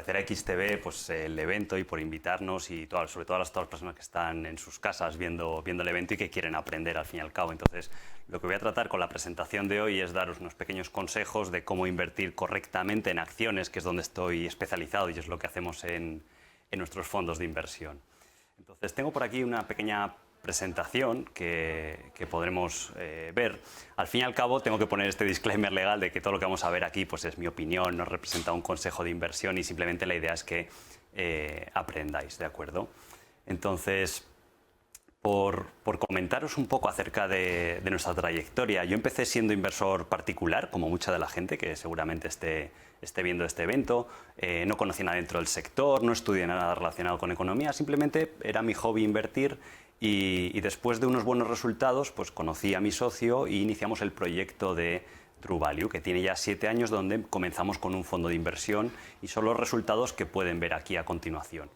agradecer a XTV pues, el evento y por invitarnos y sobre todo a todas las personas que están en sus casas viendo el evento y que quieren aprender al fin y al cabo. Entonces, lo que voy a tratar con la presentación de hoy es daros unos pequeños consejos de cómo invertir correctamente en acciones, que es donde estoy especializado y es lo que hacemos en nuestros fondos de inversión. Entonces, tengo por aquí una pequeña presentación que podremos ver. Al fin y al cabo tengo que poner este disclaimer legal de que todo lo que vamos a ver aquí pues es mi opinión, no representa un consejo de inversión y simplemente la idea es que aprendáis, ¿de acuerdo? Entonces, por comentaros un poco acerca de nuestra trayectoria, yo empecé siendo inversor particular, como mucha de la gente que seguramente esté viendo este evento. No conocía nada dentro del sector, no estudié nada relacionado con economía, simplemente era mi hobby invertir. Y después de unos buenos resultados, pues conocí a mi socio e iniciamos el proyecto de True Value, que tiene ya 7 años, donde comenzamos con un fondo de inversión y son los resultados que pueden ver aquí a continuación.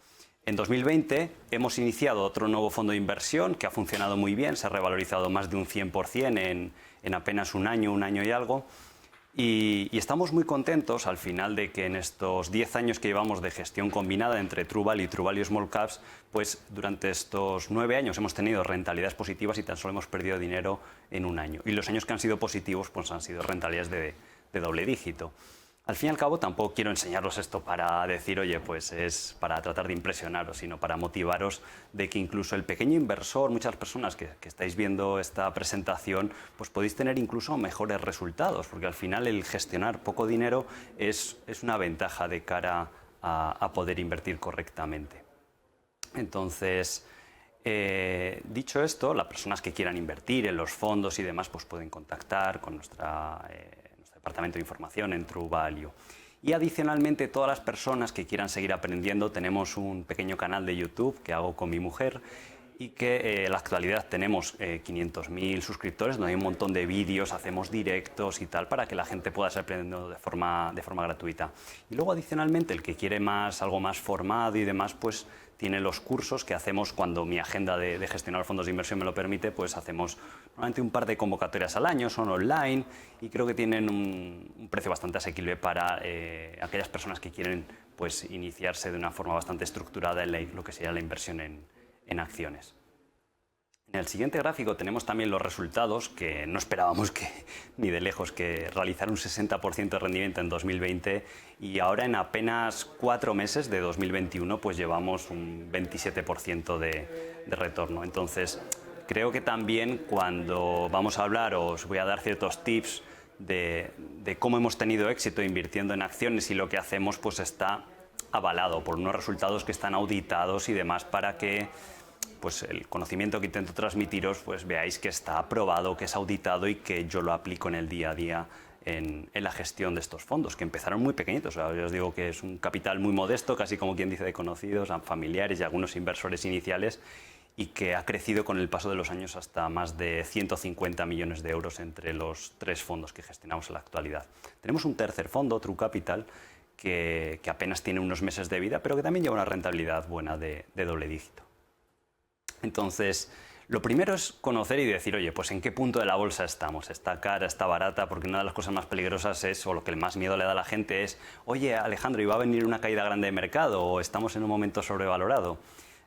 En 2020 hemos iniciado otro nuevo fondo de inversión que ha funcionado muy bien, se ha revalorizado más de un 100% en apenas un año y algo. Y estamos muy contentos al final de que en estos 10 años que llevamos de gestión combinada entre True Value y True Value Small Caps, pues durante estos 9 años hemos tenido rentabilidades positivas y tan solo hemos perdido dinero en un año. Y los años que han sido positivos pues han sido rentabilidades de doble dígito. Al fin y al cabo tampoco quiero enseñaros esto para decir, oye, pues es para tratar de impresionaros, sino para motivaros de que incluso el pequeño inversor, muchas personas que estáis viendo esta presentación, pues podéis tener incluso mejores resultados, porque al final el gestionar poco dinero es una ventaja de cara a poder invertir correctamente. Entonces, dicho esto, las personas que quieran invertir en los fondos y demás, pues pueden contactar con nuestro departamento de información en True Value. Y adicionalmente, todas las personas que quieran seguir aprendiendo, tenemos un pequeño canal de YouTube que hago con mi mujer y que en la actualidad tenemos 500.000 suscriptores, donde hay un montón de vídeos, hacemos directos y tal, para que la gente pueda seguir aprendiendo de forma gratuita. Y luego, adicionalmente, el que quiere algo más formado y demás, pues tiene los cursos que hacemos cuando mi agenda de gestionar fondos de inversión me lo permite, pues hacemos normalmente un par de convocatorias al año, son online y creo que tienen un precio bastante asequible para aquellas personas que quieren pues iniciarse de una forma bastante estructurada en lo que sería la inversión en acciones. En el siguiente gráfico tenemos también los resultados que no esperábamos ni de lejos que realizar un 60% de rendimiento en 2020 y ahora en apenas 4 meses de 2021 pues llevamos un 27% de retorno. Entonces creo que también cuando vamos a hablar os voy a dar ciertos tips de cómo hemos tenido éxito invirtiendo en acciones y lo que hacemos pues está avalado por unos resultados que están auditados y demás para que pues el conocimiento que intento transmitiros pues veáis que está aprobado, que es auditado y que yo lo aplico en el día a día en la gestión de estos fondos, que empezaron muy pequeñitos. O sea, yo os digo que es un capital muy modesto, casi como quien dice de conocidos, familiares y algunos inversores iniciales, y que ha crecido con el paso de los años hasta más de 150 millones de euros entre los 3 fondos que gestionamos en la actualidad. Tenemos un tercer fondo, True Capital, que apenas tiene unos meses de vida, pero que también lleva una rentabilidad buena de doble dígito. Entonces, lo primero es conocer y decir, oye, pues en qué punto de la bolsa estamos, está cara, está barata, porque una de las cosas más peligrosas es, o lo que más miedo le da a la gente es, oye, Alejandro, ¿y va a venir una caída grande de mercado o estamos en un momento sobrevalorado?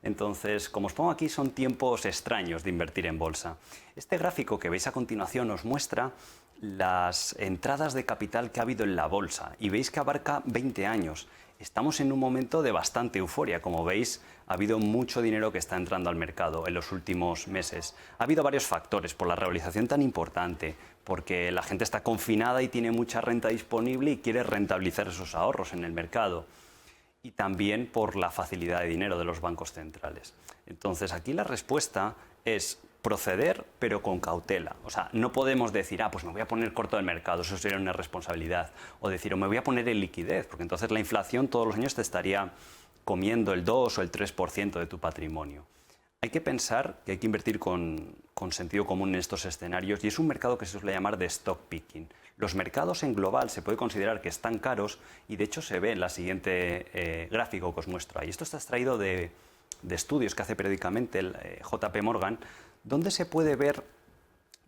Entonces, como os pongo aquí, son tiempos extraños de invertir en bolsa. Este gráfico que veis a continuación os muestra las entradas de capital que ha habido en la bolsa y veis que abarca 20 años. Estamos en un momento de bastante euforia. Como veis, ha habido mucho dinero que está entrando al mercado en los últimos meses. Ha habido varios factores por la revalorización tan importante, porque la gente está confinada y tiene mucha renta disponible y quiere rentabilizar esos ahorros en el mercado. Y también por la facilidad de dinero de los bancos centrales. Entonces, aquí la respuesta es proceder, pero con cautela. O sea, no podemos decir, pues me voy a poner corto del mercado, eso sería una irresponsabilidad. O decir, me voy a poner en liquidez, porque entonces la inflación todos los años te estaría comiendo el 2 o el 3% de tu patrimonio. Hay que pensar que hay que invertir con sentido común en estos escenarios y es un mercado que se suele llamar de stock picking. Los mercados en global se puede considerar que están caros y de hecho se ve en la siguiente gráfico que os muestro ahí. Esto está extraído de estudios que hace periódicamente el JP Morgan, donde se puede ver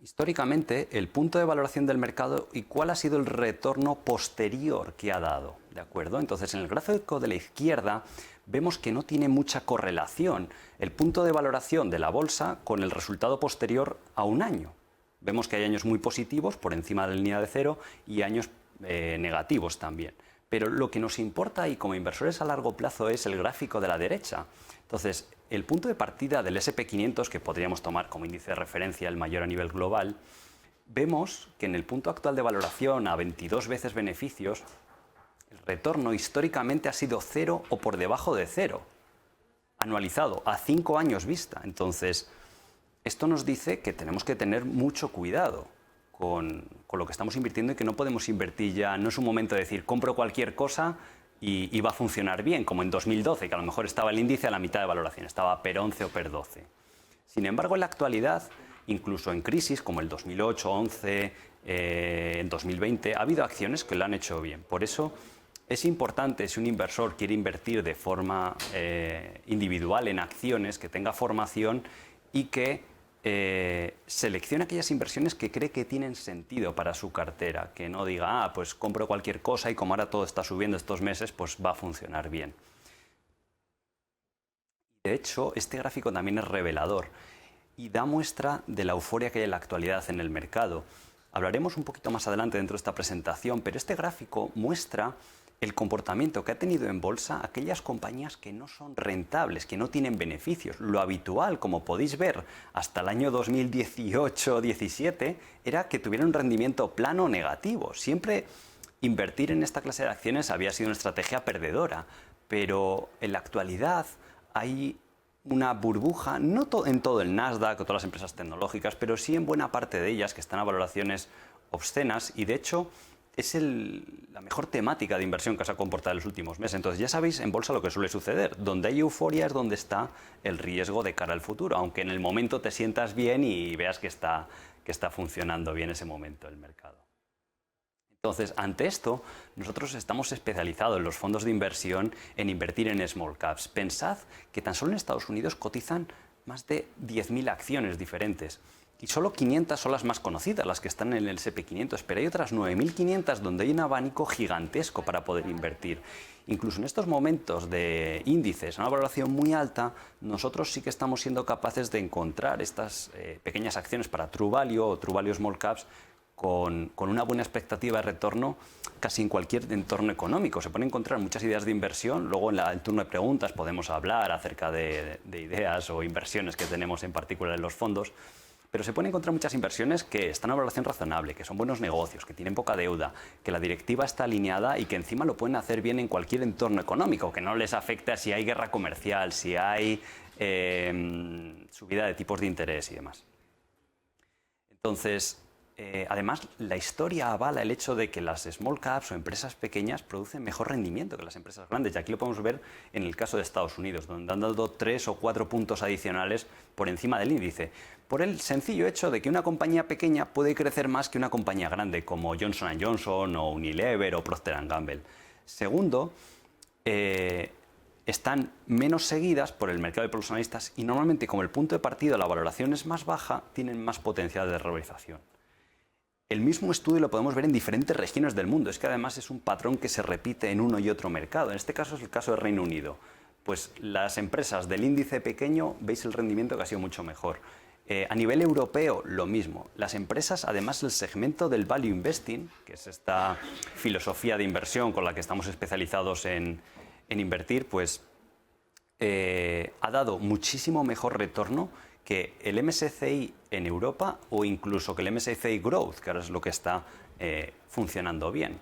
Históricamente, el punto de valoración del mercado y cuál ha sido el retorno posterior que ha dado, ¿de acuerdo? Entonces, en el gráfico de la izquierda vemos que no tiene mucha correlación el punto de valoración de la bolsa con el resultado posterior a un año. Vemos que hay años muy positivos, por encima de la línea de cero, y años negativos también. Pero lo que nos importa y como inversores a largo plazo es el gráfico de la derecha. Entonces, el punto de partida del SP500, que podríamos tomar como índice de referencia el mayor a nivel global, vemos que en el punto actual de valoración a 22 veces beneficios, el retorno históricamente ha sido cero o por debajo de cero, anualizado, a 5 años vista. Entonces, esto nos dice que tenemos que tener mucho cuidado con lo que estamos invirtiendo y que no podemos invertir ya, no es un momento de decir compro cualquier cosa y va a funcionar bien, como en 2012, que a lo mejor estaba el índice a la mitad de valoración, estaba PER 11 o PER 12. Sin embargo, en la actualidad, incluso en crisis como el 2008, 11, en 2020, ha habido acciones que lo han hecho bien. Por eso es importante, si un inversor quiere invertir de forma individual en acciones, que tenga formación y que seleccione aquellas inversiones que cree que tienen sentido para su cartera, que no diga, pues compro cualquier cosa y como ahora todo está subiendo estos meses, pues va a funcionar bien. De hecho, este gráfico también es revelador y da muestra de la euforia que hay en la actualidad en el mercado. Hablaremos un poquito más adelante dentro de esta presentación, pero este gráfico muestra el comportamiento que ha tenido en bolsa aquellas compañías que no son rentables, que no tienen beneficios. Lo habitual, como podéis ver, hasta el año 2018-17, era que tuvieran un rendimiento plano o negativo. Siempre invertir en esta clase de acciones había sido una estrategia perdedora, pero en la actualidad hay una burbuja, no en todo el Nasdaq o todas las empresas tecnológicas, pero sí en buena parte de ellas que están a valoraciones obscenas y de hecho es la mejor temática de inversión que se ha comportado en los últimos meses. Entonces ya sabéis en bolsa lo que suele suceder. Donde hay euforia es donde está el riesgo de cara al futuro, aunque en el momento te sientas bien y veas que está funcionando bien ese momento el mercado. Entonces, ante esto, nosotros estamos especializados en los fondos de inversión en invertir en small caps. Pensad que tan solo en Estados Unidos cotizan más de 10.000 acciones diferentes. Y solo 500 son las más conocidas, las que están en el SP500, pero hay otras 9.500 donde hay un abanico gigantesco para poder invertir. Incluso en estos momentos de índices, una valoración muy alta, nosotros sí que estamos siendo capaces de encontrar estas pequeñas acciones para True Value o True Value Small Caps con una buena expectativa de retorno casi en cualquier entorno económico. Se pueden encontrar muchas ideas de inversión, luego en el turno de preguntas podemos hablar acerca de ideas o inversiones que tenemos en particular en los fondos. Pero se pueden encontrar muchas inversiones que están a valoración razonable, que son buenos negocios, que tienen poca deuda, que la directiva está alineada y que encima lo pueden hacer bien en cualquier entorno económico, que no les afecta si hay guerra comercial, si hay subida de tipos de interés y demás. Entonces, además, la historia avala el hecho de que las small caps o empresas pequeñas producen mejor rendimiento que las empresas grandes. Y aquí lo podemos ver en el caso de Estados Unidos, donde han dado 3 o 4 puntos adicionales por encima del índice. Por el sencillo hecho de que una compañía pequeña puede crecer más que una compañía grande, como Johnson & Johnson o Unilever o Procter & Gamble. Segundo, están menos seguidas por el mercado de por los analistas y normalmente, como el punto de partida la valoración es más baja, tienen más potencial de revalorización. El mismo estudio lo podemos ver en diferentes regiones del mundo. Es que además es un patrón que se repite en uno y otro mercado. En este caso es el caso del Reino Unido. Pues las empresas del índice pequeño, veis el rendimiento que ha sido mucho mejor. A nivel europeo, lo mismo. Las empresas, además el segmento del Value Investing, que es esta filosofía de inversión con la que estamos especializados en invertir, pues ha dado muchísimo mejor retorno que el MSCI en Europa o incluso que el MSCI Growth, que ahora es lo que está funcionando bien.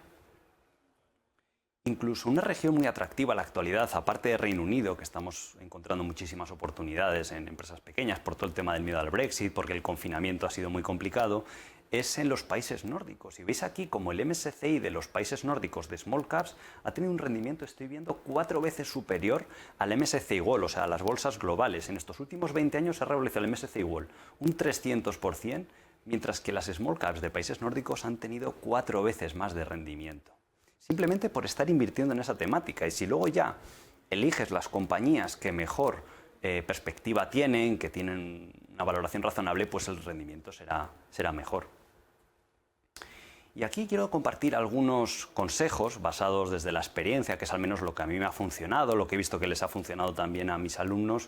Incluso una región muy atractiva en la actualidad, aparte de Reino Unido, que estamos encontrando muchísimas oportunidades en empresas pequeñas por todo el tema del miedo al Brexit, porque el confinamiento ha sido muy complicado, es en los países nórdicos. Y veis aquí como el MSCI de los países nórdicos de Small Caps ha tenido un rendimiento, estoy viendo, 4 veces superior al MSCI World, o sea, a las bolsas globales. En estos últimos 20 años se ha revalorizado el MSCI World un 300%, mientras que las Small Caps de países nórdicos han tenido 4 veces más de rendimiento. Simplemente por estar invirtiendo en esa temática. Y si luego ya eliges las compañías que mejor perspectiva tienen, que tienen una valoración razonable, pues el rendimiento será mejor. Y aquí quiero compartir algunos consejos basados desde la experiencia, que es al menos lo que a mí me ha funcionado, lo que he visto que les ha funcionado también a mis alumnos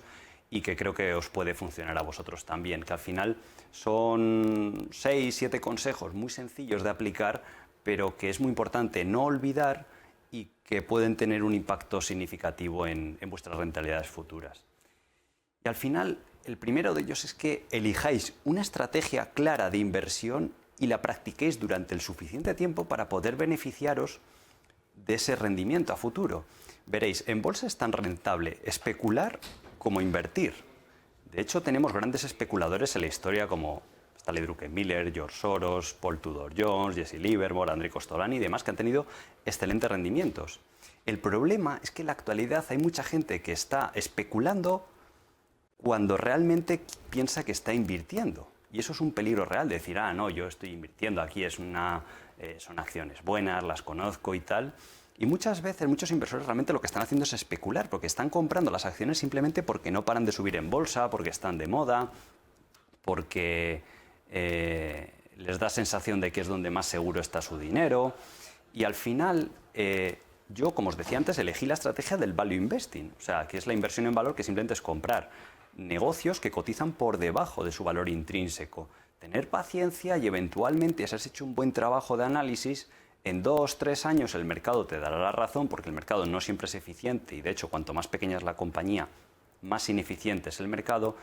y que creo que os puede funcionar a vosotros también, que al final son 6, 7 consejos muy sencillos de aplicar, pero que es muy importante no olvidar y que pueden tener un impacto significativo en vuestras rentabilidades futuras. Y al final, el primero de ellos es que elijáis una estrategia clara de inversión y la practiquéis durante el suficiente tiempo para poder beneficiaros de ese rendimiento a futuro. Veréis, en bolsa es tan rentable especular como invertir. De hecho, tenemos grandes especuladores en la historia como Stanley Druckenmiller, George Soros, Paul Tudor Jones, Jesse Livermore, André Costolani y demás que han tenido excelentes rendimientos. El problema es que en la actualidad hay mucha gente que está especulando cuando realmente piensa que está invirtiendo. Y eso es un peligro real, de decir, no, yo estoy invirtiendo, aquí son acciones buenas, las conozco y tal. Y muchas veces muchos inversores realmente lo que están haciendo es especular, porque están comprando las acciones simplemente porque no paran de subir en bolsa, porque están de moda, porque les da sensación de que es donde más seguro está su dinero. Y al final, yo, como os decía antes, elegí la estrategia del value investing, o sea, que es la inversión en valor, que simplemente es comprar negocios que cotizan por debajo de su valor intrínseco. Tener paciencia y eventualmente, si has hecho un buen trabajo de análisis, en 2 o 3 años el mercado te dará la razón, porque el mercado no siempre es eficiente y de hecho cuanto más pequeña es la compañía, más ineficiente es el mercado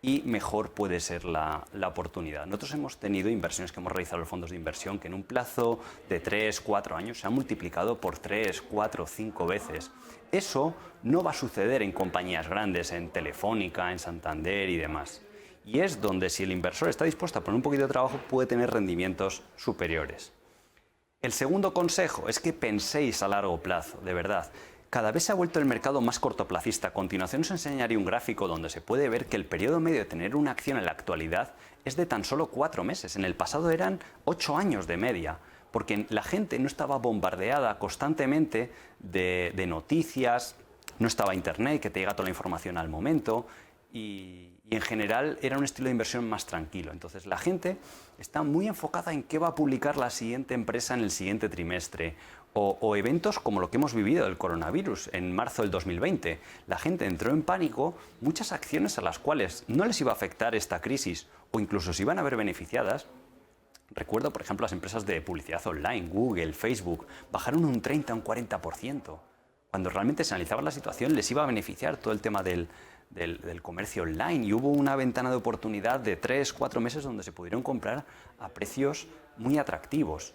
y mejor puede ser la oportunidad. Nosotros hemos tenido inversiones que hemos realizado en los fondos de inversión que en un plazo de 3 o 4 años se han multiplicado por 3, 4, 5 veces. Eso no va a suceder en compañías grandes, en Telefónica, en Santander y demás. Y es donde, si el inversor está dispuesto a poner un poquito de trabajo, puede tener rendimientos superiores. El segundo consejo es que penséis a largo plazo, de verdad. Cada vez se ha vuelto el mercado más cortoplacista. A continuación os enseñaré un gráfico donde se puede ver que el periodo medio de tener una acción en la actualidad es de tan solo 4 meses. En el pasado eran 8 años de media, porque la gente no estaba bombardeada constantemente de noticias, no estaba internet, que te llega toda la información al momento, y en general era un estilo de inversión más tranquilo. Entonces la gente está muy enfocada en qué va a publicar la siguiente empresa en el siguiente trimestre, o eventos como lo que hemos vivido del coronavirus en marzo del 2020. La gente entró en pánico, muchas acciones a las cuales no les iba a afectar esta crisis o incluso se iban a ver beneficiadas. Recuerdo, por ejemplo, las empresas de publicidad online, Google, Facebook, bajaron un 30 o un 40%. Cuando realmente se analizaba la situación, les iba a beneficiar todo el tema del comercio online y hubo una ventana de oportunidad de 3 o 4 meses donde se pudieron comprar a precios muy atractivos.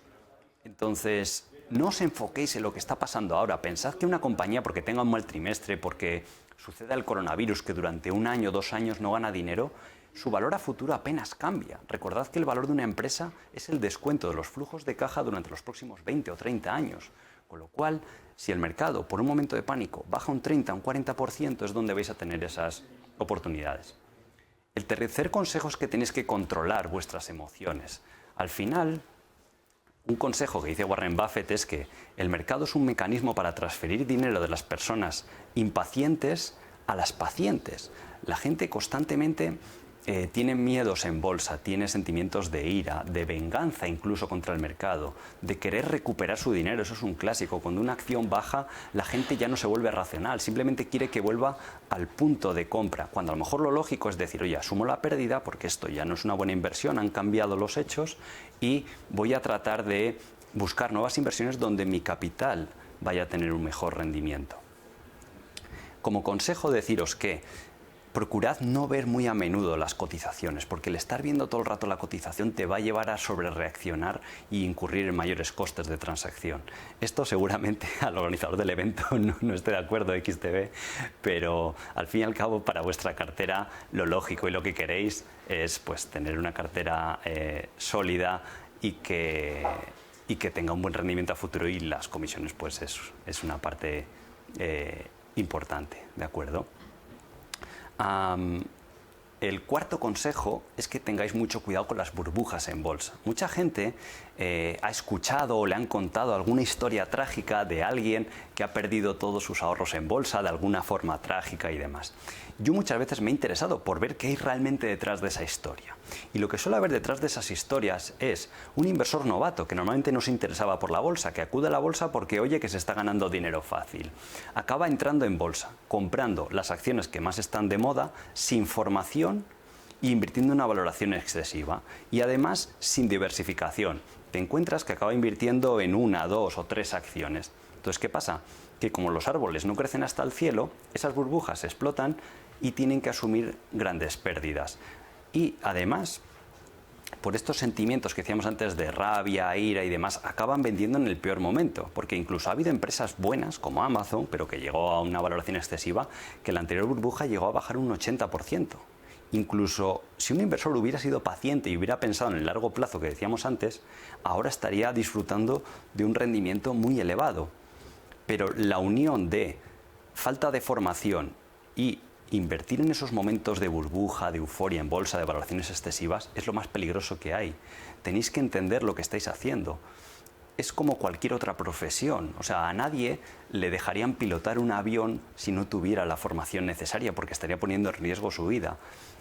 Entonces, no os enfoquéis en lo que está pasando ahora. Pensad que una compañía, porque tenga un mal trimestre, porque suceda el coronavirus, que durante 1 año, 2 años no gana dinero, su valor a futuro apenas cambia. Recordad que el valor de una empresa es el descuento de los flujos de caja durante los próximos 20 o 30 años. Con lo cual, si el mercado, por un momento de pánico, baja un 30 o un 40%, es donde vais a tener esas oportunidades. El tercer consejo es que tenéis que controlar vuestras emociones. Al final, un consejo que dice Warren Buffett es que el mercado es un mecanismo para transferir dinero de las personas impacientes a las pacientes. La gente constantemente tiene miedos en bolsa, tiene sentimientos de ira, de venganza incluso contra el mercado, de querer recuperar su dinero. Eso es un clásico. Cuando una acción baja, la gente ya no se vuelve racional, simplemente quiere que vuelva al punto de compra, cuando a lo mejor lo lógico es decir, oye, asumo la pérdida porque esto ya no es una buena inversión, han cambiado los hechos y voy a tratar de buscar nuevas inversiones donde mi capital vaya a tener un mejor rendimiento. Como consejo, deciros que procurad no ver muy a menudo las cotizaciones, porque el estar viendo todo el rato la cotización te va a llevar a sobrereaccionar y incurrir en mayores costes de transacción. Esto seguramente al organizador del evento no esté de acuerdo, XTB, pero al fin y al cabo para vuestra cartera lo lógico y lo que queréis es pues tener una cartera sólida y que tenga un buen rendimiento a futuro, y las comisiones pues es una parte importante, ¿de acuerdo? el cuarto consejo es que tengáis mucho cuidado con las burbujas en bolsa. Mucha gente ha escuchado o le han contado alguna historia trágica de alguien que ha perdido todos sus ahorros en bolsa de alguna forma trágica y demás. Yo muchas veces me he interesado por ver qué hay realmente detrás de esa historia. Y lo que suele haber detrás de esas historias es un inversor novato que normalmente no se interesaba por la bolsa, que acude a la bolsa porque oye que se está ganando dinero fácil. Acaba entrando en bolsa, comprando las acciones que más están de moda, sin formación e invirtiendo en una valoración excesiva. Y además sin diversificación. Te encuentras que acaba invirtiendo en 1, 2 o 3 acciones. Entonces, ¿qué pasa? Que como los árboles no crecen hasta el cielo, esas burbujas explotan y tienen que asumir grandes pérdidas. Y además, por estos sentimientos que decíamos antes de rabia, ira y demás, acaban vendiendo en el peor momento, porque incluso ha habido empresas buenas como Amazon, pero que llegó a una valoración excesiva, que la anterior burbuja llegó a bajar un 80%. Incluso si un inversor hubiera sido paciente y hubiera pensado en el largo plazo que decíamos antes, ahora estaría disfrutando de un rendimiento muy elevado. Pero la unión de falta de formación y invertir en esos momentos de burbuja, de euforia en bolsa, de valoraciones excesivas, es lo más peligroso que hay. Tenéis que entender lo que estáis haciendo. Es como cualquier otra profesión. O sea, a nadie le dejarían pilotar un avión si no tuviera la formación necesaria, porque estaría poniendo en riesgo su vida.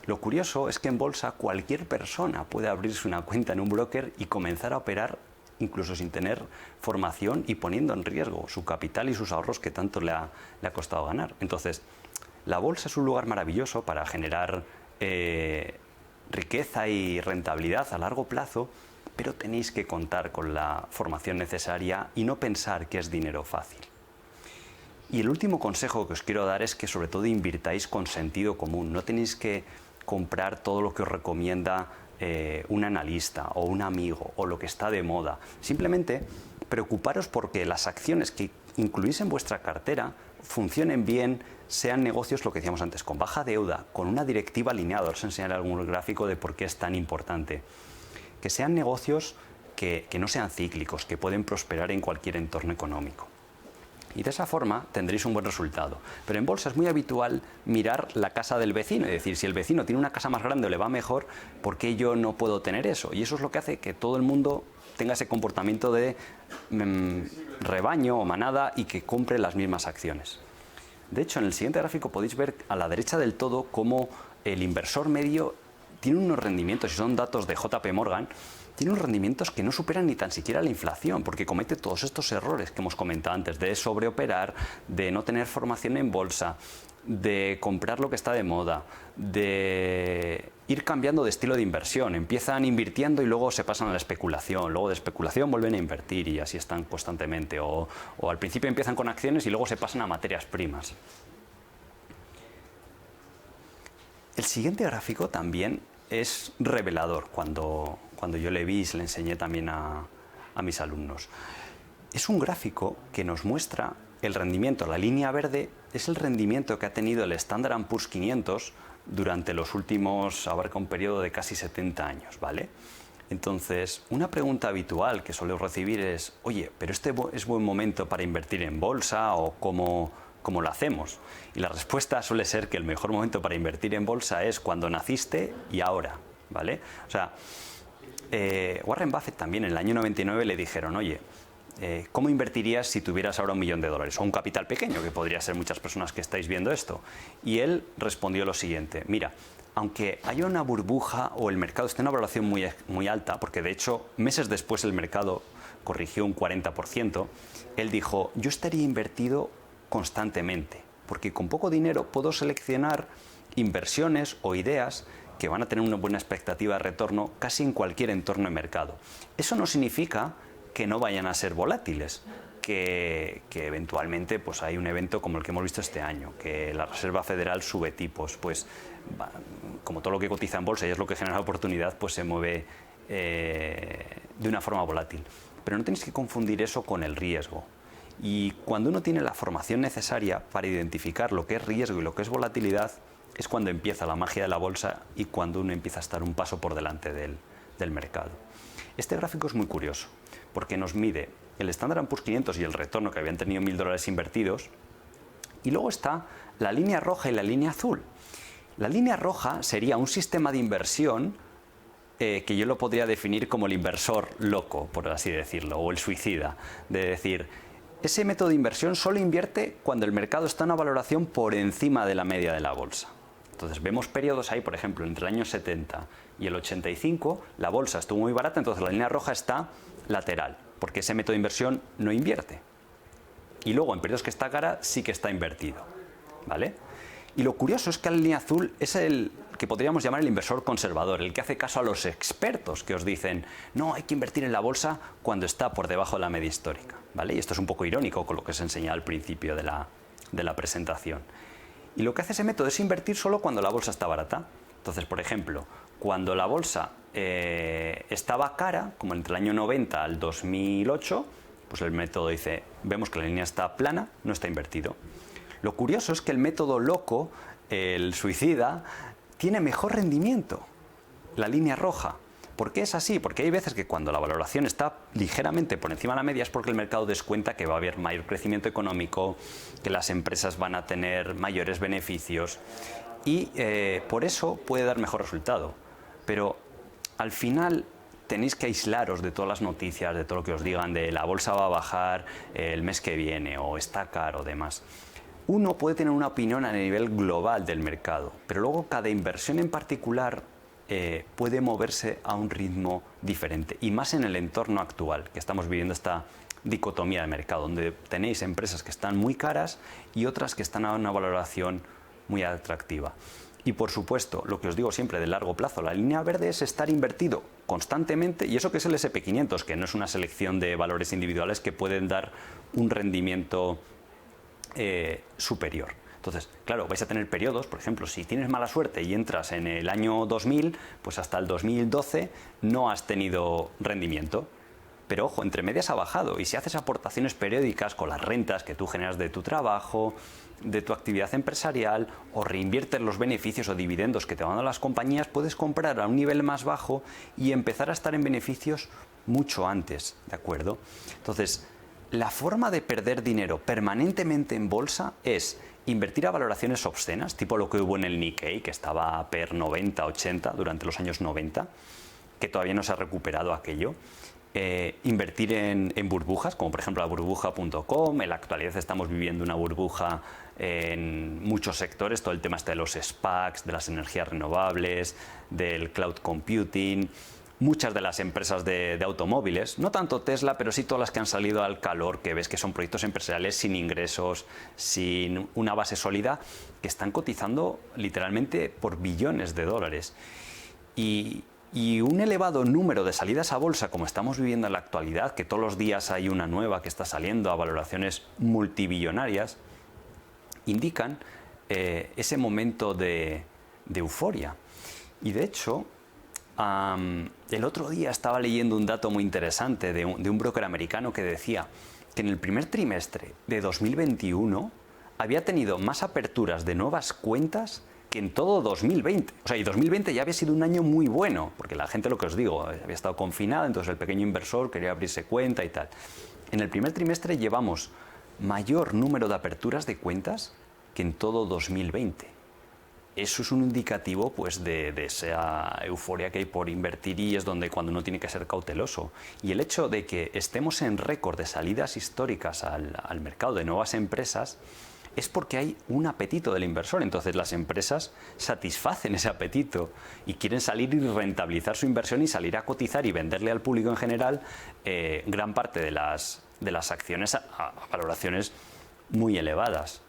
Lo curioso es que en bolsa cualquier persona puede abrirse una cuenta en un broker y comenzar a operar incluso sin tener formación y poniendo en riesgo su capital y sus ahorros que tanto le ha costado ganar. Entonces, la bolsa es un lugar maravilloso para generar riqueza y rentabilidad a largo plazo, pero tenéis que contar con la formación necesaria y no pensar que es dinero fácil. Y el último consejo que os quiero dar es que sobre todo invirtáis con sentido común. No tenéis que comprar todo lo que os recomienda un analista o un amigo o lo que está de moda. Simplemente preocuparos porque las acciones que incluís en vuestra cartera funcionen bien, sean negocios, lo que decíamos antes, con baja deuda, con una directiva alineada. Os enseñaré algún gráfico de por qué es tan importante. Que sean negocios que no sean cíclicos, que pueden prosperar en cualquier entorno económico. Y de esa forma tendréis un buen resultado. Pero en bolsa es muy habitual mirar la casa del vecino y decir, si el vecino tiene una casa más grande o le va mejor, ¿por qué yo no puedo tener eso? Y eso es lo que hace que todo el mundo tenga ese comportamiento de rebaño o manada y que compre las mismas acciones. De hecho, en el siguiente gráfico podéis ver a la derecha del todo cómo el inversor medio tiene unos rendimientos, y son datos de JP Morgan, tiene unos rendimientos que no superan ni tan siquiera la inflación, porque comete todos estos errores que hemos comentado antes, de sobreoperar, de no tener formación en bolsa, de comprar lo que está de moda, de ir cambiando de estilo de inversión. Empiezan invirtiendo y luego se pasan a la especulación, luego de especulación vuelven a invertir y así están constantemente. O al principio empiezan con acciones y luego se pasan a materias primas. El siguiente gráfico también es revelador cuando yo le vi y se le enseñé también a mis alumnos. Es un gráfico que nos muestra el rendimiento. La línea verde es el rendimiento que ha tenido el Standard & Poor's 500 durante los últimos, abarca un periodo de casi 70 años, ¿vale? Entonces, una pregunta habitual que suelo recibir es, oye, ¿pero este es buen momento para invertir en bolsa o cómo lo hacemos? Y la respuesta suele ser que el mejor momento para invertir en bolsa es cuando naciste y ahora, ¿vale? O sea, Warren Buffett también en el año 99 le dijeron, oye, ¿cómo invertirías si tuvieras ahora $1 millón o un capital pequeño, que podría ser muchas personas que estáis viendo esto? Y él respondió lo siguiente, mira, aunque haya una burbuja o el mercado esté en una valoración muy alta, porque de hecho meses después el mercado corrigió un 40%, él dijo, yo estaría invertido constantemente, porque con poco dinero puedo seleccionar inversiones o ideas que van a tener una buena expectativa de retorno casi en cualquier entorno de mercado. Eso no significa que no vayan a ser volátiles, que eventualmente pues hay un evento como el que hemos visto este año, que la Reserva Federal sube tipos, pues como todo lo que cotiza en bolsa y es lo que genera oportunidad, pues se mueve de una forma volátil. Pero no tenéis que confundir eso con el riesgo. Y cuando uno tiene la formación necesaria para identificar lo que es riesgo y lo que es volatilidad, es cuando empieza la magia de la bolsa y cuando uno empieza a estar un paso por delante del mercado. Este gráfico es muy curioso, porque nos mide el Standard & Poor's 500 y el retorno que habían tenido $1.000 invertidos, y luego está la línea roja y la línea azul. La línea roja sería un sistema de inversión que yo lo podría definir como el inversor loco, por así decirlo, o el suicida. De decir, ese método de inversión solo invierte cuando el mercado está en una valoración por encima de la media de la bolsa. Entonces vemos periodos ahí, por ejemplo, entre el año 70 y el 85, la bolsa estuvo muy barata, entonces la línea roja está lateral, porque ese método de inversión no invierte. Y luego en periodos que está cara sí que está invertido, ¿vale? Y lo curioso es que la línea azul es el que podríamos llamar el inversor conservador, el que hace caso a los expertos que os dicen no, hay que invertir en la bolsa cuando está por debajo de la media histórica, ¿vale? Y esto es un poco irónico con lo que os enseñaba al principio de la presentación. Y lo que hace ese método es invertir solo cuando la bolsa está barata. Entonces, por ejemplo, cuando la bolsa estaba cara, como entre el año 90 al 2008, pues el método dice, vemos que la línea está plana, no está invertido. Lo curioso es que el método loco, el suicida, tiene mejor rendimiento, la línea roja. ¿Por qué es así? Porque hay veces que cuando la valoración está ligeramente por encima de la media es porque el mercado descuenta que va a haber mayor crecimiento económico, que las empresas van a tener mayores beneficios y por eso puede dar mejor resultado. Pero al final tenéis que aislaros de todas las noticias, de todo lo que os digan de la bolsa va a bajar el mes que viene o está caro o demás. Uno puede tener una opinión a nivel global del mercado, pero luego cada inversión en particular puede moverse a un ritmo diferente, y más en el entorno actual, que estamos viviendo esta dicotomía de mercado, donde tenéis empresas que están muy caras y otras que están a una valoración muy atractiva. Y por supuesto, lo que os digo siempre de largo plazo, la línea verde es estar invertido constantemente, y eso que es el SP500, que no es una selección de valores individuales que pueden dar un rendimiento superior. Entonces, claro, vais a tener periodos, por ejemplo, si tienes mala suerte y entras en el año 2000, pues hasta el 2012 no has tenido rendimiento. Pero ojo, entre medias ha bajado, y si haces aportaciones periódicas con las rentas que tú generas de tu trabajo, de tu actividad empresarial, o reinviertes los beneficios o dividendos que te van a las compañías, puedes comprar a un nivel más bajo y empezar a estar en beneficios mucho antes, ¿de acuerdo? Entonces, la forma de perder dinero permanentemente en bolsa es invertir a valoraciones obscenas, tipo lo que hubo en el Nikkei, que estaba a PER 90, 80 durante los años 90, que todavía no se ha recuperado aquello. Invertir en burbujas, como por ejemplo la burbuja.com. En la actualidad estamos viviendo una burbuja en muchos sectores, todo el tema este de los SPACs, de las energías renovables, del cloud computing. Muchas de las empresas de automóviles, no tanto Tesla, pero sí todas las que han salido al calor, que ves que son proyectos empresariales sin ingresos, sin una base sólida, que están cotizando literalmente por billones de dólares. Y un elevado número de salidas a bolsa, como estamos viviendo en la actualidad, que todos los días hay una nueva que está saliendo a valoraciones multibillonarias, indican ese momento de euforia. Y de hecho, el otro día estaba leyendo un dato muy interesante de un broker americano que decía que en el primer trimestre de 2021 había tenido más aperturas de nuevas cuentas que en todo 2020. O sea, y 2020 ya había sido un año muy bueno, porque la gente, lo que os digo, había estado confinada, entonces el pequeño inversor quería abrirse cuenta y tal. En el primer trimestre llevamos mayor número de aperturas de cuentas que en todo 2020. Eso es un indicativo pues, de esa euforia que hay por invertir, y es donde cuando uno tiene que ser cauteloso. Y el hecho de que estemos en récord de salidas históricas al mercado de nuevas empresas es porque hay un apetito del inversor. Entonces las empresas satisfacen ese apetito y quieren salir y rentabilizar su inversión y salir a cotizar y venderle al público en general gran parte de las acciones a valoraciones muy elevadas.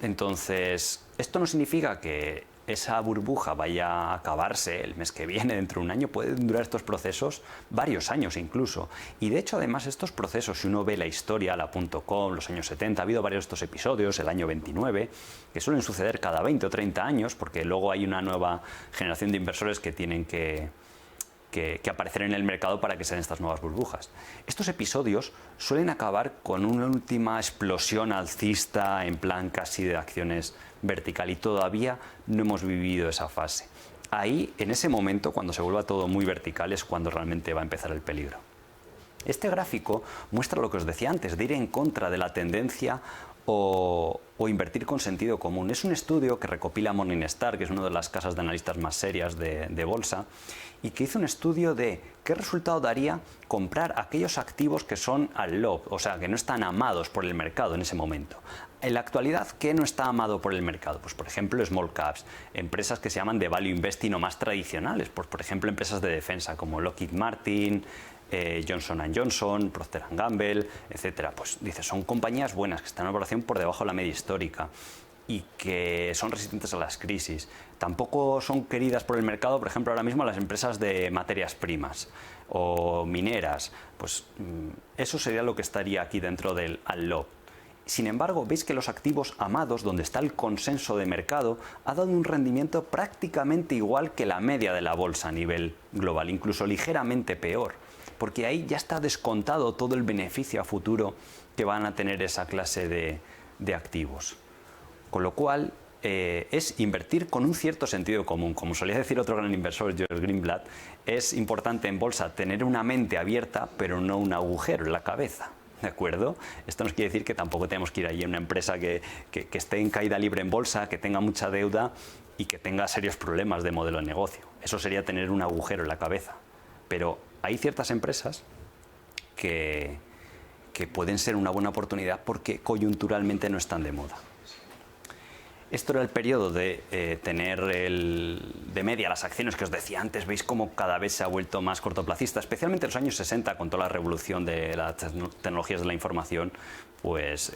Entonces, esto no significa que esa burbuja vaya a acabarse el mes que viene, dentro de un año. Pueden durar estos procesos varios años incluso. Y de hecho, además, estos procesos, si uno ve la historia, la .com, los años 70, ha habido varios de estos episodios, el año 29, que suelen suceder cada 20 o 30 años, porque luego hay una nueva generación de inversores que tienen que aparecer en el mercado para que sean estas nuevas burbujas. Estos episodios suelen acabar con una última explosión alcista en plan casi de acciones vertical, y todavía no hemos vivido esa fase. Ahí, en ese momento, cuando se vuelva todo muy vertical, es cuando realmente va a empezar el peligro. Este gráfico muestra lo que os decía antes, de ir en contra de la tendencia o invertir con sentido común. Es un estudio que recopila Morningstar, que es una de las casas de analistas más serias de bolsa, y que hizo un estudio de qué resultado daría comprar aquellos activos que son unloved, o sea, que no están amados por el mercado en ese momento. En la actualidad, ¿qué no está amado por el mercado? Pues, por ejemplo, small caps, empresas que se llaman de value investing o más tradicionales, pues, por ejemplo, empresas de defensa como Lockheed Martin, Johnson & Johnson, Procter & Gamble, etcétera. Pues dice, son compañías buenas que están en operación por debajo de la media histórica y que son resistentes a las crisis. Tampoco son queridas por el mercado, por ejemplo, ahora mismo las empresas de materias primas o mineras. Pues eso sería lo que estaría aquí dentro del unloved. Sin embargo, veis que los activos amados, donde está el consenso de mercado, ha dado un rendimiento prácticamente igual que la media de la bolsa a nivel global, incluso ligeramente peor, porque ahí ya está descontado todo el beneficio a futuro que van a tener esa clase de activos. Con lo cual, es invertir con un cierto sentido común. Como solía decir otro gran inversor, George Greenblatt, es importante en bolsa tener una mente abierta, pero no un agujero en la cabeza. ¿De acuerdo? Esto nos quiere decir que tampoco tenemos que ir allí a una empresa que esté en caída libre en bolsa, que tenga mucha deuda y que tenga serios problemas de modelo de negocio. Eso sería tener un agujero en la cabeza. Pero hay ciertas empresas que pueden ser una buena oportunidad porque coyunturalmente no están de moda. Esto era el periodo de tener de media las acciones que os decía antes. Veis cómo cada vez se ha vuelto más cortoplacista, especialmente en los años 60, con toda la revolución de las tecnologías de la información, pues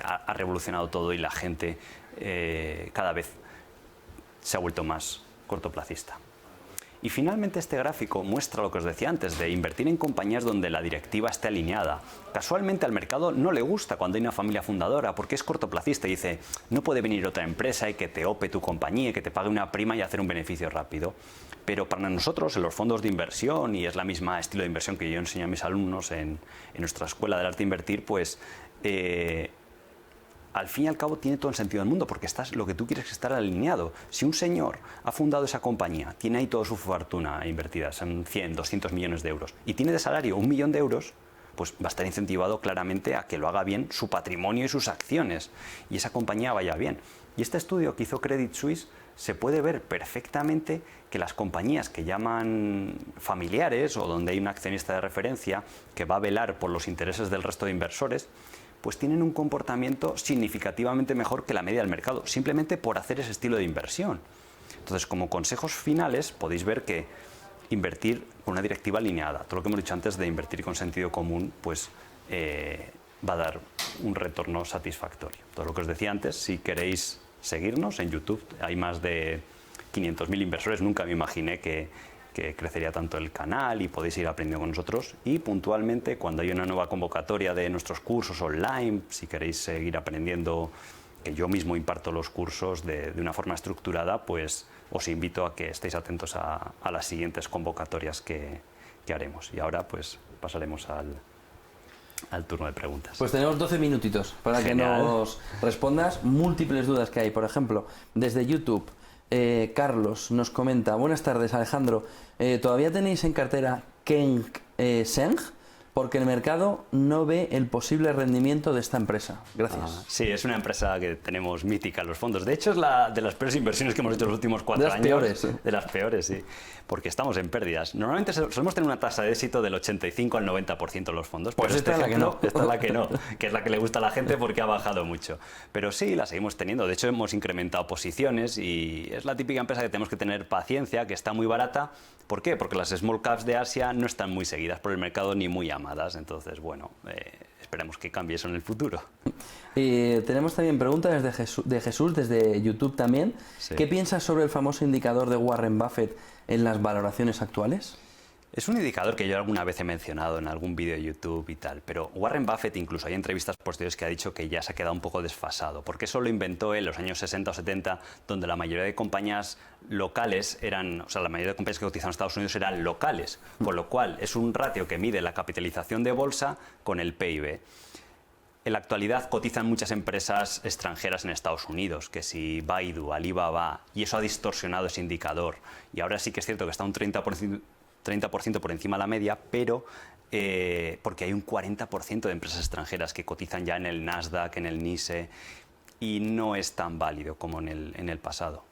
ha revolucionado todo y la gente cada vez se ha vuelto más cortoplacista. Y finalmente este gráfico muestra lo que os decía antes, de invertir en compañías donde la directiva esté alineada. Casualmente al mercado no le gusta cuando hay una familia fundadora porque es cortoplacista y dice, no puede venir otra empresa y que te ope tu compañía y que te pague una prima y hacer un beneficio rápido. Pero para nosotros en los fondos de inversión, y es la misma estilo de inversión que yo enseño a mis alumnos en nuestra escuela del arte de invertir, pues al fin y al cabo tiene todo el sentido del mundo porque lo que tú quieres es estar alineado. Si un señor ha fundado esa compañía, tiene ahí toda su fortuna invertida, son 100, 200 millones de euros, y tiene de salario 1 millón de euros, pues va a estar incentivado claramente a que lo haga bien su patrimonio y sus acciones, y esa compañía vaya bien. Y este estudio que hizo Credit Suisse se puede ver perfectamente que las compañías que llaman familiares o donde hay un accionista de referencia que va a velar por los intereses del resto de inversores, pues tienen un comportamiento significativamente mejor que la media del mercado, simplemente por hacer ese estilo de inversión. Entonces, como consejos finales, podéis ver que invertir con una directiva alineada, todo lo que hemos dicho antes de invertir con sentido común, pues va a dar un retorno satisfactorio. Todo lo que os decía antes, si queréis seguirnos en YouTube, hay más de 500.000 inversores, nunca me imaginé que crecería tanto el canal y podéis ir aprendiendo con nosotros, y puntualmente cuando hay una nueva convocatoria de nuestros cursos online, si queréis seguir aprendiendo, que yo mismo imparto los cursos de una forma estructurada, pues os invito a que estéis atentos a las siguientes convocatorias que haremos. Y ahora pues pasaremos al turno de preguntas. Pues tenemos 12 minutitos para Genial. que nos respondas múltiples dudas que hay. Por ejemplo, desde YouTube, Carlos nos comenta: buenas tardes, Alejandro, ¿todavía tenéis en cartera Keng Seng? Porque el mercado no ve el posible rendimiento de esta empresa. Gracias. Sí, es una empresa que tenemos mítica en los fondos. De hecho, es de las peores inversiones que hemos hecho en los últimos 4 años. De las peores, sí. De las peores, sí. Porque estamos en pérdidas. Normalmente solemos tener una tasa de éxito del 85 al 90% en los fondos. Pues pero esta es la que no. Esta es la que no, que es la que le gusta a la gente porque ha bajado mucho. Pero sí, la seguimos teniendo. De hecho, hemos incrementado posiciones y es la típica empresa que tenemos que tener paciencia, que está muy barata. ¿Por qué? Porque las small caps de Asia no están muy seguidas por el mercado ni muy amadas. Entonces, bueno, esperemos que cambie eso en el futuro. Tenemos también preguntas de Jesús, desde YouTube también. Sí. ¿Qué piensas sobre el famoso indicador de Warren Buffett en las valoraciones actuales? Es un indicador que yo alguna vez he mencionado en algún vídeo de YouTube y tal, pero Warren Buffett, incluso hay entrevistas posteriores que ha dicho que ya se ha quedado un poco desfasado, porque eso lo inventó en los años 60 o 70, donde la mayoría de compañías locales eran, o sea, la mayoría de compañías que cotizan en Estados Unidos eran locales, con lo cual es un ratio que mide la capitalización de bolsa con el PIB. En la actualidad cotizan muchas empresas extranjeras en Estados Unidos, que si Baidu, Alibaba, y eso ha distorsionado ese indicador. Y ahora sí que es cierto que está un 30% por encima de la media, pero porque hay un 40% de empresas extranjeras que cotizan ya en el Nasdaq, en el NYSE, y no es tan válido como en el pasado.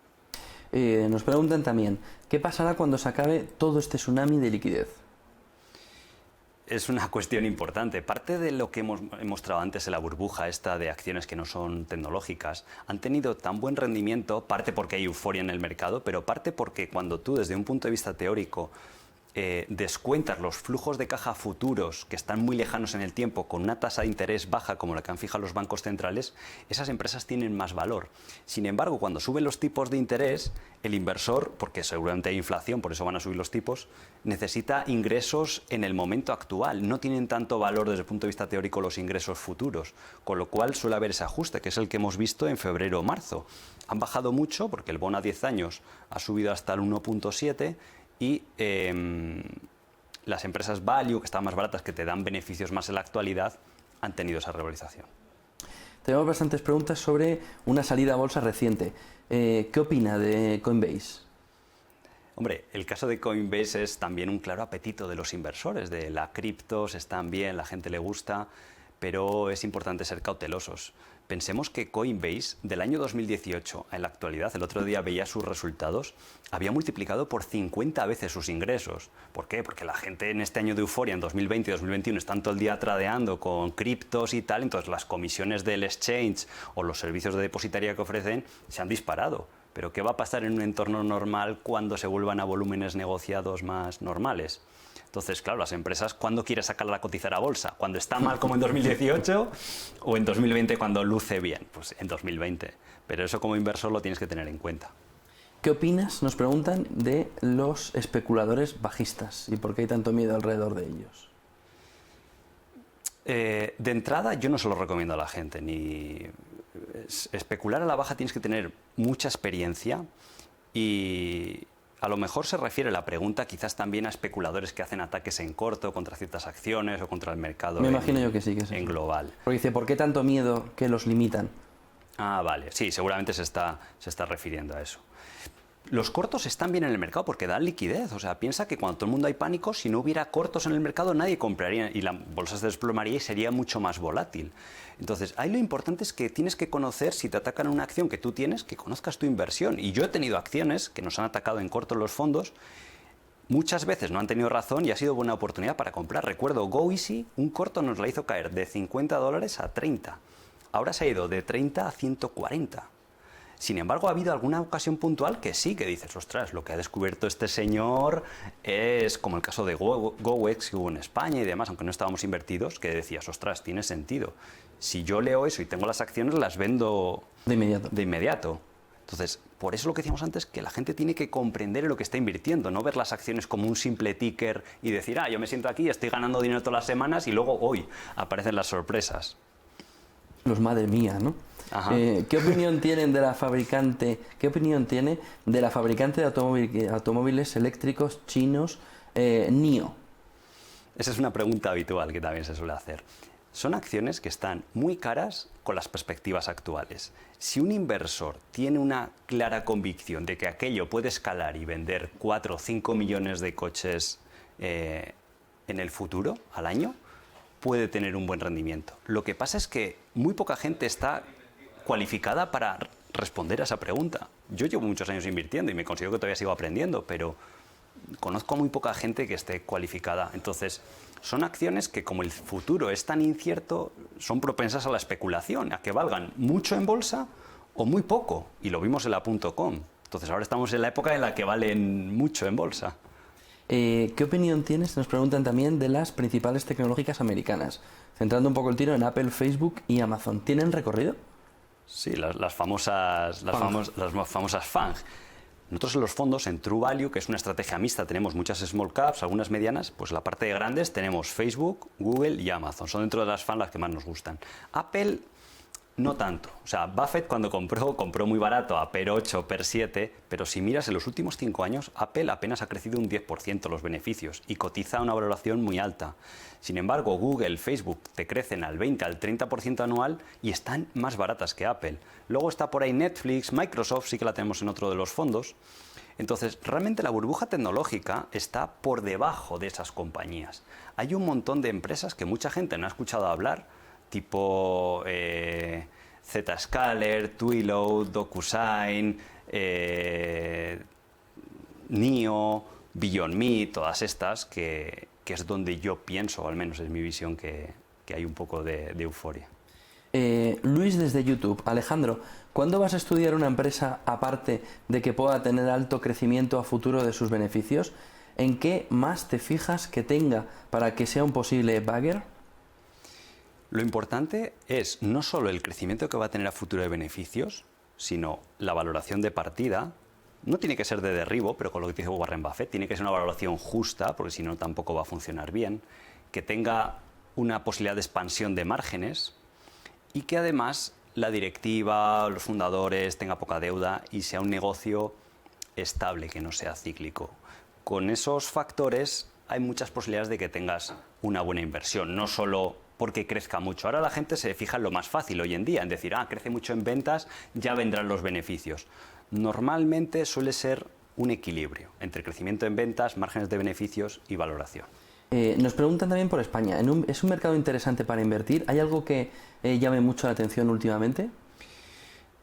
Nos preguntan también, ¿qué pasará cuando se acabe todo este tsunami de liquidez? Es una cuestión importante. Parte de lo que hemos mostrado antes en la burbuja esta de acciones que no son tecnológicas han tenido tan buen rendimiento, parte porque hay euforia en el mercado, pero parte porque cuando tú desde un punto de vista teórico descuentas los flujos de caja futuros que están muy lejanos en el tiempo con una tasa de interés baja como la que han fijado los bancos centrales, esas empresas tienen más valor. Sin embargo, cuando suben los tipos de interés, el inversor, porque seguramente hay inflación, por eso van a subir los tipos, necesita ingresos en el momento actual. No tienen tanto valor desde el punto de vista teórico los ingresos futuros, con lo cual suele haber ese ajuste, que es el que hemos visto en febrero o marzo. Han bajado mucho porque el bono a 10 años ha subido hasta el 1,7 y las empresas value, que están más baratas, que te dan beneficios más en la actualidad, han tenido esa revalorización. Tenemos bastantes preguntas sobre una salida a bolsa reciente. ¿Qué opina de Coinbase? Hombre, el caso de Coinbase es también un claro apetito de los inversores, de la criptos, están bien, la gente le gusta, pero es importante ser cautelosos. Pensemos que Coinbase, del año 2018 en la actualidad, el otro día veía sus resultados, había multiplicado por 50 veces sus ingresos. ¿Por qué? Porque la gente en este año de euforia, en 2020 y 2021, están todo el día tradeando con criptos y tal, entonces las comisiones del exchange o los servicios de depositaria que ofrecen se han disparado. Pero ¿qué va a pasar en un entorno normal cuando se vuelvan a volúmenes negociados más normales? Entonces, claro, las empresas, ¿cuándo quieres sacarla a cotizar a bolsa? ¿Cuando está mal como en 2018 o en 2020 cuando luce bien? Pues en 2020. Pero eso como inversor lo tienes que tener en cuenta. ¿Qué opinas, nos preguntan, de los especuladores bajistas y por qué hay tanto miedo alrededor de ellos? De entrada, yo no se lo recomiendo a la gente. Especular a la baja tienes que tener mucha experiencia y a lo mejor se refiere la pregunta quizás también a especuladores que hacen ataques en corto contra ciertas acciones o contra el mercado. Me imagino yo que sí, que es en global. Porque dice, ¿por qué tanto miedo que los limitan? Ah, vale. Sí, seguramente se está refiriendo a eso. Los cortos están bien en el mercado porque dan liquidez. O sea, piensa que cuando todo el mundo hay pánico, si no hubiera cortos en el mercado, nadie compraría y la bolsa se desplomaría y sería mucho más volátil. Entonces, ahí lo importante es que tienes que conocer, si te atacan una acción que tú tienes, que conozcas tu inversión. Y yo he tenido acciones que nos han atacado en corto los fondos. Muchas veces no han tenido razón y ha sido buena oportunidad para comprar. Recuerdo, GoEasy, un corto nos la hizo caer de $50 a 30. Ahora se ha ido de 30 a 140. Sin embargo, ha habido alguna ocasión puntual que sí, que dices, ostras, lo que ha descubierto este señor es como el caso de GoEx que hubo en España y demás, aunque no estábamos invertidos, que decías, ostras, tiene sentido. Si yo leo eso y tengo las acciones, las vendo de inmediato. Entonces, por eso lo que decíamos antes, que la gente tiene que comprender en lo que está invirtiendo, no ver las acciones como un simple ticker y decir, yo me siento aquí, estoy ganando dinero todas las semanas y luego hoy aparecen las sorpresas. Los madre mía, ¿no? ¿Qué opinión tienen de la fabricante? ¿Qué opinión tiene de la fabricante de automóviles eléctricos chinos NIO? Esa es una pregunta habitual que también se suele hacer. Son acciones que están muy caras con las perspectivas actuales. Si un inversor tiene una clara convicción de que aquello puede escalar y vender 4 o 5 millones de coches en el futuro, al año, puede tener un buen rendimiento. Lo que pasa es que muy poca gente está cualificada para responder a esa pregunta. Yo llevo muchos años invirtiendo y me considero que todavía sigo aprendiendo, pero conozco a muy poca gente que esté cualificada. Entonces, son acciones que, como el futuro es tan incierto, son propensas a la especulación, a que valgan mucho en bolsa o muy poco. Y lo vimos en la .com. Entonces, ahora estamos en la época en la que valen mucho en bolsa. ¿Qué opinión tienes? Nos preguntan también de las principales tecnológicas americanas. Centrando un poco el tiro en Apple, Facebook y Amazon. ¿Tienen recorrido? Sí, las famosas FANG. Nosotros en los fondos, en True Value, que es una estrategia mixta, tenemos muchas small caps, algunas medianas, pues la parte de grandes tenemos Facebook, Google y Amazon. Son dentro de las FANG las que más nos gustan. Apple, no tanto. O sea, Buffett cuando compró muy barato a PER 8, PER 7, pero si miras en los últimos 5 años, Apple apenas ha crecido un 10% los beneficios y cotiza una valoración muy alta. Sin embargo, Google, Facebook te crecen al 20, al 30% anual y están más baratas que Apple. Luego está por ahí Netflix, Microsoft, sí que la tenemos en otro de los fondos. Entonces, realmente la burbuja tecnológica está por debajo de esas compañías. Hay un montón de empresas que mucha gente no ha escuchado hablar, tipo Zscaler, Twilio, DocuSign, NIO, Beyond Meat, todas estas, que es donde yo pienso, o al menos es mi visión, que hay un poco de euforia. Luis desde YouTube. Alejandro, ¿cuándo vas a estudiar una empresa aparte de que pueda tener alto crecimiento a futuro de sus beneficios? ¿En qué más te fijas que tenga para que sea un posible bagger? Lo importante es no solo el crecimiento que va a tener a futuro de beneficios, sino la valoración de partida. No tiene que ser de derribo, pero con lo que dice Warren Buffett, tiene que ser una valoración justa, porque si no tampoco va a funcionar bien, que tenga una posibilidad de expansión de márgenes y que además la directiva, los fundadores tenga poca deuda y sea un negocio estable, que no sea cíclico. Con esos factores hay muchas posibilidades de que tengas una buena inversión, no solo porque crezca mucho. Ahora la gente se fija en lo más fácil hoy en día, en decir, crece mucho en ventas, ya vendrán los beneficios. Normalmente suele ser un equilibrio entre crecimiento en ventas, márgenes de beneficios y valoración. Nos preguntan también por España. ¿Es un mercado interesante para invertir? ¿Hay algo que llame mucho la atención últimamente?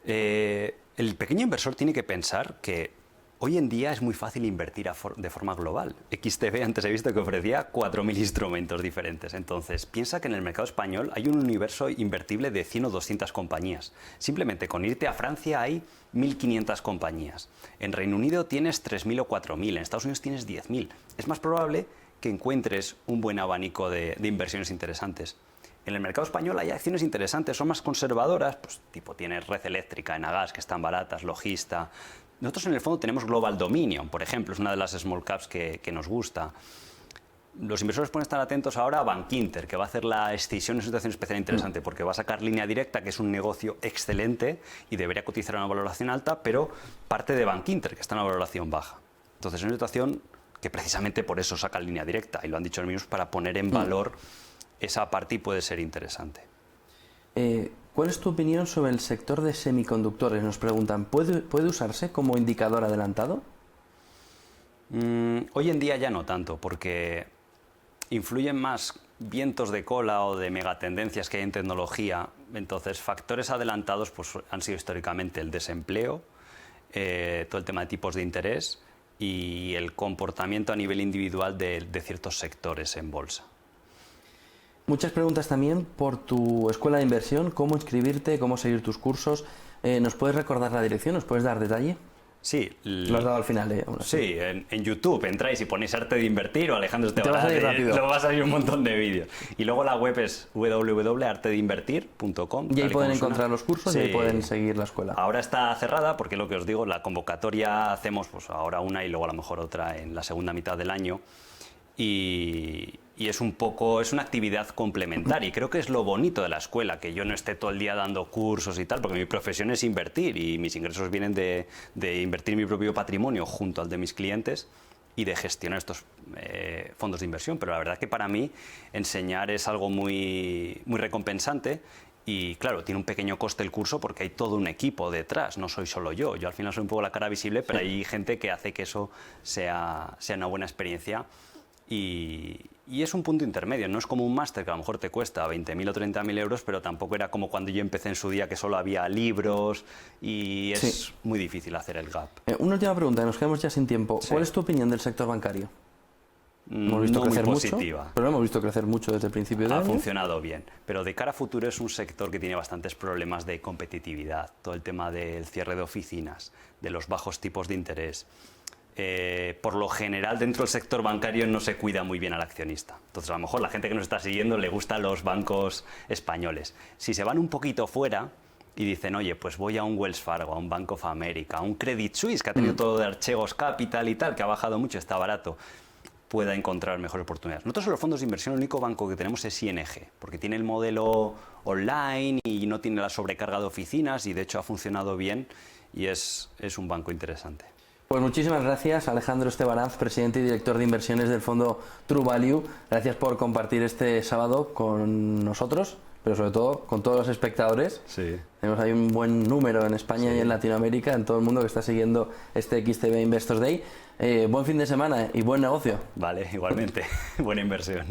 El pequeño inversor tiene que pensar que hoy en día es muy fácil invertir de forma global. XTB antes he visto que ofrecía 4.000 instrumentos diferentes. Entonces, piensa que en el mercado español hay un universo invertible de 100 o 200 compañías. Simplemente con irte a Francia hay 1.500 compañías. En Reino Unido tienes 3.000 o 4.000. En Estados Unidos tienes 10.000. Es más probable que encuentres un buen abanico de inversiones interesantes. En el mercado español hay acciones interesantes, son más conservadoras, pues tipo tienes Red Eléctrica, Enagas, que están baratas, Logista. Nosotros en el fondo tenemos Global Dominion, por ejemplo, es una de las small caps que nos gusta. Los inversores pueden estar atentos ahora a Bankinter, que va a hacer la escisión en una situación especial interesante, porque va a sacar Línea Directa, que es un negocio excelente y debería cotizar a una valoración alta, pero parte de Bankinter, que está en una valoración baja. Entonces es una situación que precisamente por eso saca Línea Directa, y lo han dicho en Minus, para poner en valor esa parte y puede ser interesante. ¿Cuál es tu opinión sobre el sector de semiconductores? Nos preguntan, ¿puede usarse como indicador adelantado? Hoy en día ya no tanto, porque influyen más vientos de cola o de megatendencias que hay en tecnología. Entonces, factores adelantados pues, han sido históricamente el desempleo, todo el tema de tipos de interés y el comportamiento a nivel individual de ciertos sectores en bolsa. Muchas preguntas también por tu escuela de inversión, cómo inscribirte, cómo seguir tus cursos. ¿Nos puedes recordar la dirección? ¿Nos puedes dar detalle? Sí. Lo has dado al final, aún así. Sí, en YouTube entráis y ponéis Arte de Invertir o Alejandro Esteban. Luego va a salir un montón de vídeos. Y luego la web es www.artedeinvertir.com. Y ahí pueden encontrar los cursos, sí. Y ahí pueden seguir la escuela. Ahora está cerrada porque lo que os digo, la convocatoria hacemos pues ahora una y luego a lo mejor otra en la segunda mitad del año. Y es una actividad complementaria y creo que es lo bonito de la escuela, que yo no esté todo el día dando cursos y tal, porque mi profesión es invertir y mis ingresos vienen de invertir mi propio patrimonio junto al de mis clientes y de gestionar estos fondos de inversión, pero la verdad que para mí enseñar es algo muy, muy recompensante. Y claro, tiene un pequeño coste el curso porque hay todo un equipo detrás, no soy solo yo. Yo al final soy un poco la cara visible, pero hay gente que hace que eso sea una buena experiencia. Y es un punto intermedio, no es como un máster que a lo mejor te cuesta 20.000 o 30.000 euros, pero tampoco era como cuando yo empecé en su día que solo había libros y es muy difícil hacer el gap. Una última pregunta, nos quedamos ya sin tiempo. Sí. ¿Cuál es tu opinión del sector bancario? Hemos visto no crecer muy mucho, positiva. pero lo hemos visto crecer mucho desde el principio del año. Ha funcionado bien, pero de cara a futuro es un sector que tiene bastantes problemas de competitividad. Todo el tema del cierre de oficinas, de los bajos tipos de interés. Por lo general dentro del sector bancario no se cuida muy bien al accionista. Entonces a lo mejor la gente que nos está siguiendo le gustan los bancos españoles. Si se van un poquito fuera y dicen, oye, pues voy a un Wells Fargo, a un Bank of America, a un Credit Suisse, que ha tenido todo de Archegos Capital y tal, que ha bajado mucho, está barato, pueda encontrar mejores oportunidades. Nosotros en los fondos de inversión el único banco que tenemos es ING, porque tiene el modelo online y no tiene la sobrecarga de oficinas y de hecho ha funcionado bien y es un banco interesante. Pues muchísimas gracias, Alejandro Estebanaz, presidente y director de inversiones del fondo True Value. Gracias por compartir este sábado con nosotros pero sobre todo con todos los espectadores. Sí. Tenemos ahí un buen número en España y en Latinoamérica, en todo el mundo que está siguiendo este XTB Investors Day. Buen fin de semana y buen negocio. Vale, igualmente. Buena inversión.